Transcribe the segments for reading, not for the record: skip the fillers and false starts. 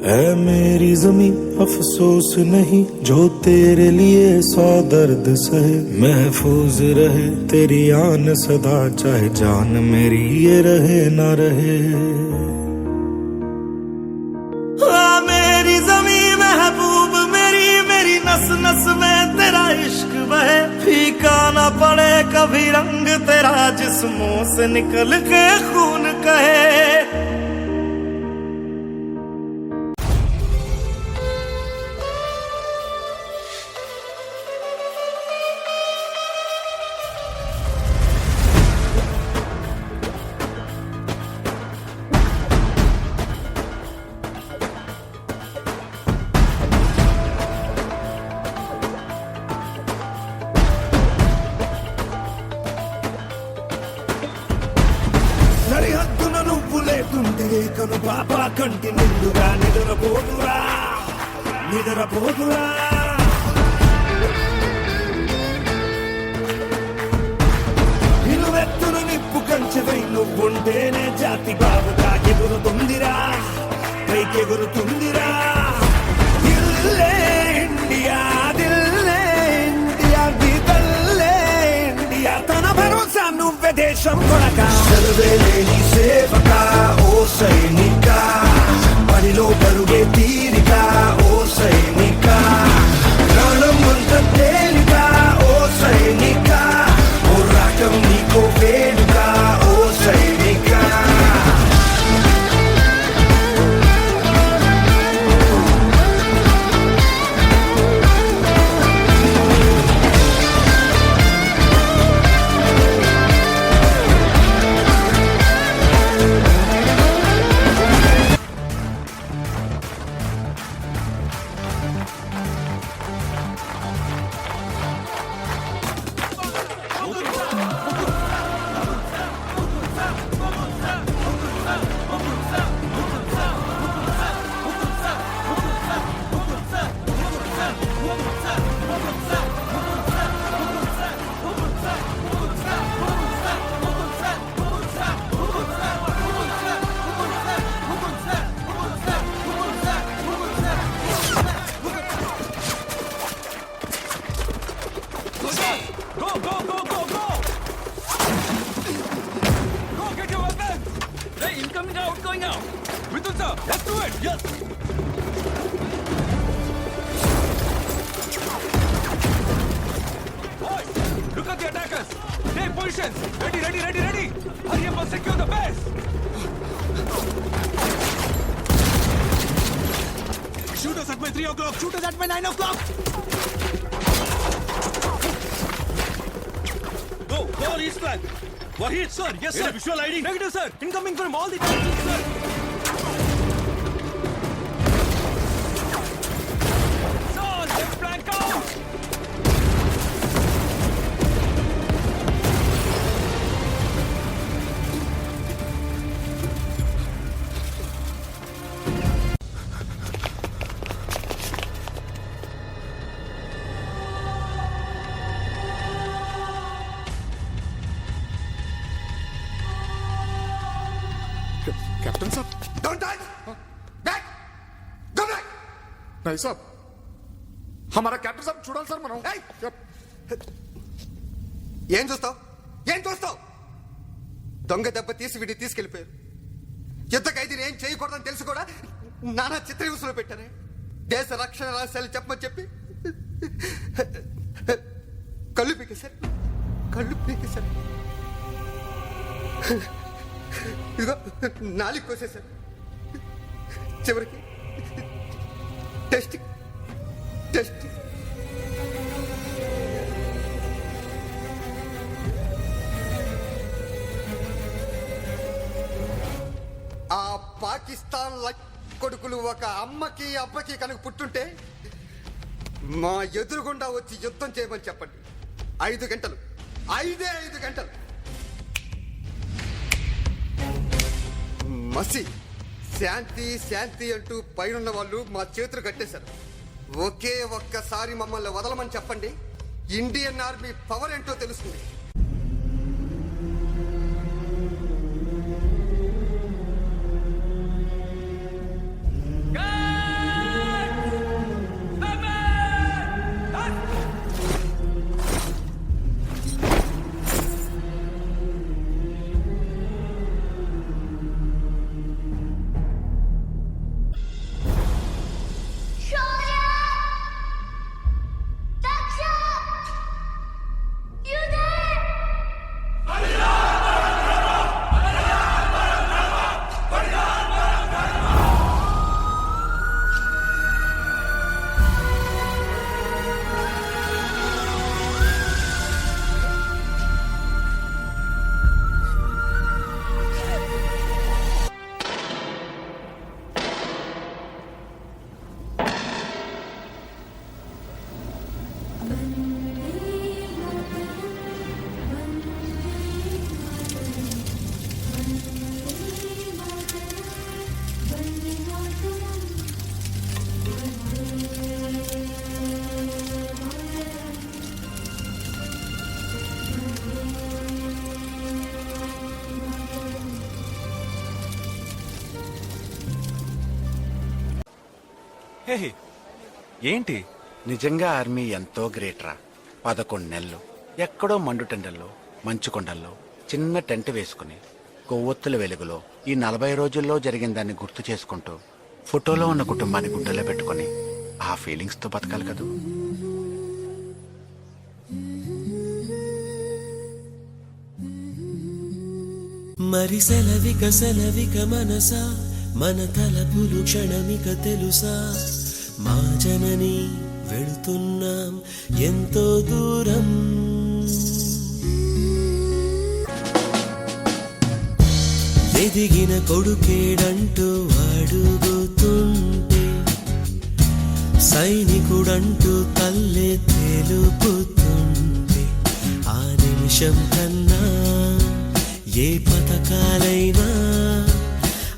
ऐ मेरी जमी अफसोस नहीं जो तेरे लिए 100 दर्द सहे महफूज रहे तेरी आन सदा चाहे जान मेरी ये रहे ना रहे। मेरी जमी महबूब मेरी मेरी नस नस में तेरा इश्क बहे फीका ना पड़े कभी रंग तेरा जिस्मों से निकल के खून कहे। సరిహద్దున నువ్వు లేకుంటే కను బాబా కంటి నిండుగా నిద్రపోదురా నిద్రపోదురా నిలువెత్తున నిప్పు కంచెపై నువ్వుంటేనే జాతి బాబుగా ఎగురుతుందిరా పైకెగురుతుందిరా దిల్లే ఇండియా దిల్లే ఇండియా దిల్లే ఇండియా తన భరోసా నువ్వే దేశం కొనక చదువేలేని సేవక ఓ సైనిక పనిలో పరుగే తీరిక ఓ సైనిక ప్రాణం అంత తేలిక ఓ సైనిక పోరాటం నీకో వేడుక ఓ సైనిక Incoming out, going out. Vidul sir, let's do it. Yes. Boys, look at the attackers. Take positions. Ready, ready, ready, ready. Hurry up and secure the base. Shoot us at my 3 o'clock. Shoot us at my 9 o'clock. Go all east flank. Wahid, sir. Yes, sir. Visual ID. Negative, sir. Incoming from all the directions, sir. Sir, left flank out. Captain साहब Don't touch! Back! Go back! नहीं साहब हमारा captain साहब చూడాలి sir మనం Hey! ఏం చూస్తావు ఏం చూస్తావు దొంగ దెబ్బ తీసి వీడిని తీసుకెళ్ళిపోయారు యుద్ధ ఖైదీని ఏం చేయకూడదని తెలుసు కూడా నానా చిత్రహింసలో పెట్టారే దేశ రక్షణ రహస్యాలు చెప్పమని చెప్పి కళ్ళు పీకేశారు కళ్ళు పీకేశారు ఇదిగో నాలుగు కోసేశారు చివరికి టెస్టింగ్ టెస్టింగ్ ఆ పాకిస్తాన్ కొడుకులు ఒక అమ్మకి అబ్బకి కనుక పుట్టుంటే మా ఎదురుగుండా వచ్చి యుద్ధం చేయమని చెప్పండి 5 గంటలు 5 గంటలు మసి శాంతి శాంతి అంటూ పైనున్న వాళ్ళు మా చేతులు కట్టేశారు ఒకే ఒక్కసారి మమ్మల్ని వదలమని చెప్పండి ఇండియన్ ఆర్మీ పవర్ ఏంటో తెలుస్తుంది Go! హే ఏంటి? నిజంగా ఆర్మీ ఎంతో గ్రేట్ రా. 11 నెలలు ఎక్కడో మండుటెండల్లో మంచు కొండల్లో చిన్న టెంట్ వేసుకుని కొవ్వొత్తుల వెలుగులో ఈ 40 రోజుల్లో జరిగిన దాన్ని గుర్తు చేసుకుంటూ ఫోటోలో ఉన్న కుటుంబాన్ని గుండెల్లో పెట్టుకొని ఆ ఫీలింగ్స్ తో బతకాలి కదూ. మరి సెలవిక మనసా మన తలపులు క్షణమిక తెలుసా మా జనని వెళుతున్నాం ఎంతో దూరం. ఎదిగిన కొడుకేడంటూ అడుగుతుంటే సైనికుడంటూ తల్లే తెలుపుతుంటే ఆ నిమిషం కన్నా ఏ పథకాలైనా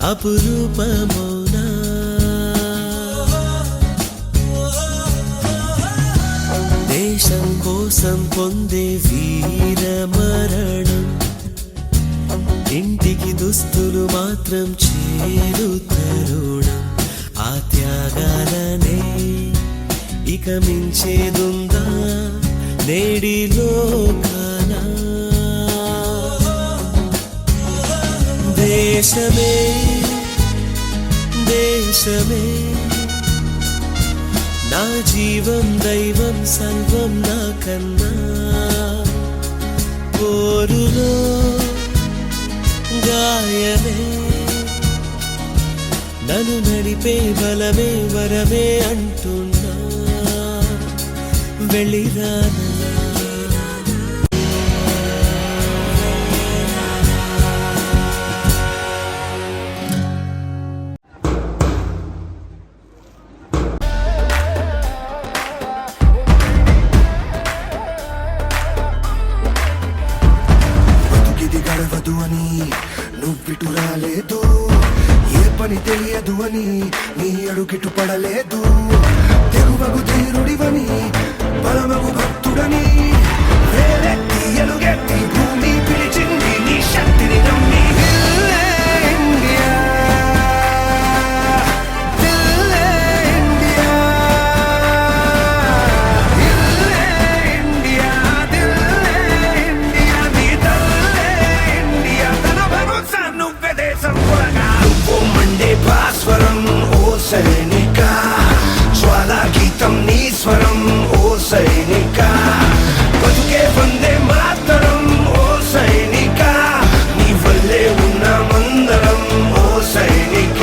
అపురూపమౌనా. దేశం కోసం పొందే వీర మరణం ఇంటికి దుస్తులు మాత్రం చేరు తరుణం. ఆ త్యాగాలనే ఇక మించేదుందా నేడిలో కానా. దేశమే దేశమే నా జీవం దైవం సర్వం నా కన్నా. పోరులో గాయమే నన్ను నడిపే బలమే వరమే అంటున్నా. వెళ్ళిరానా గడవదు అని నువ్విటు రాలేదు, ఏ పని తెలియదు అని నీ అడుగిటు పడలేదు. తెగువగు ధీరుడివని బలమగు భక్తుడని వేలెత్తి ఎలుగెత్తి భూమి పిలిచింది నీ శక్తిని నమ్మి. ఇండియా భాస్వరం ఓ సైనిక, జ్వాలా గీతం నీ స్వరం ఓ సైనిక. బతుకే వందే మాతరం ఓ సైనిక, నీ వల్లే ఉన్న మందరం ఓ సైనిక.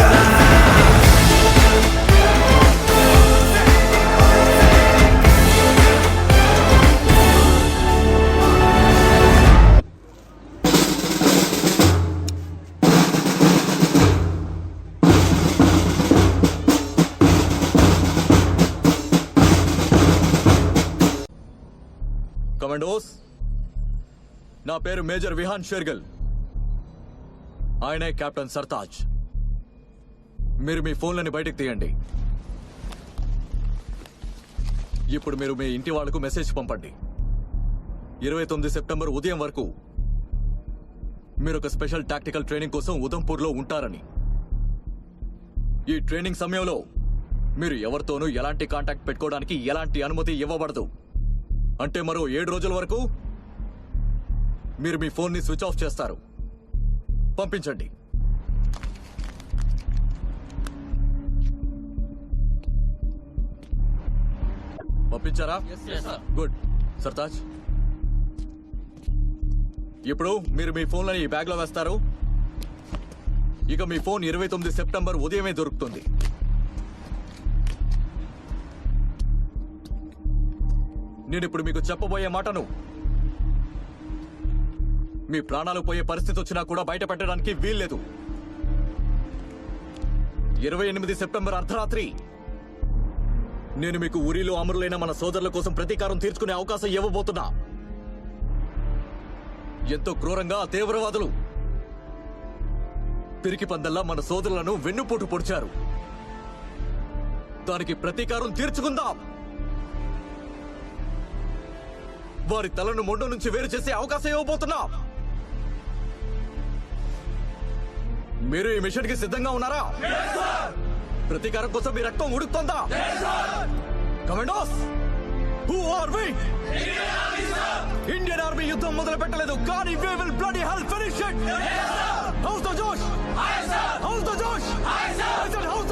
కమాండోస్, నా పేరు మేజర్ విహాన్ షెర్గల్. ఆయనే కెప్టెన్ సర్తాజ్. మీరు మీ ఫోన్లని బయటకు తీయండి. ఇప్పుడు మీరు మీ ఇంటి వాళ్లకు మెసేజ్ పంపండి. 29 సెప్టెంబర్ ఉదయం వరకు మీరు ఒక స్పెషల్ టాక్టికల్ ట్రైనింగ్ కోసం ఉదంపూర్లో ఉంటారని. ఈ ట్రైనింగ్ సమయంలో మీరు ఎవరితోనూ ఎలాంటి కాంటాక్ట్ పెట్టుకోవడానికి ఎలాంటి అనుమతి ఇవ్వబడదు. అంటే మరో 7 రోజుల వరకు మీరు మీ ఫోన్ ని స్విచ్ ఆఫ్ చేస్తారు. పంపించండి. పంపించారా? గుడ్. సర్తాజ్, ఇప్పుడు మీరు మీ ఫోన్లని ఈ బ్యాగ్ లో వేస్తారు. ఇక మీ ఫోన్ 29 సెప్టెంబర్ ఉదయమే దొరుకుతుంది. నేను ఇప్పుడు మీకు చెప్పబోయే మాటను మీ ప్రాణాలు పోయే పరిస్థితి వచ్చినా కూడా బయట పెట్టడానికి వీల్లేదు. 28 సెప్టెంబర్ అర్ధరాత్రి నేను మీకు ఉరిలో అమరులైన మన సోదరుల కోసం ప్రతీకారం తీర్చుకునే అవకాశం ఇవ్వబోతున్నా. ఎంతో క్రూరంగా తీవ్రవాదులు పిరికి పందల్లా మన సోదరులను వెన్నుపోటు పొడిచారు. దానికి ప్రతీకారం తీర్చుకుందాం. వారి తలను మొండ నుంచి వేరు చేసే అవకాశం ఇవ్వబోతున్నా. మీరు ఈ మిషన్ కి సిద్ధంగా ఉన్నారా? ప్రతీకారం కోసం మీ రక్తం ఉడుకుతుందా? Commandos, who are we? Indian army యుద్ధం మొదలు పెట్టలేదు, కానీ we will bloody hell finish it. How's the Josh? How's the Josh? I said how's the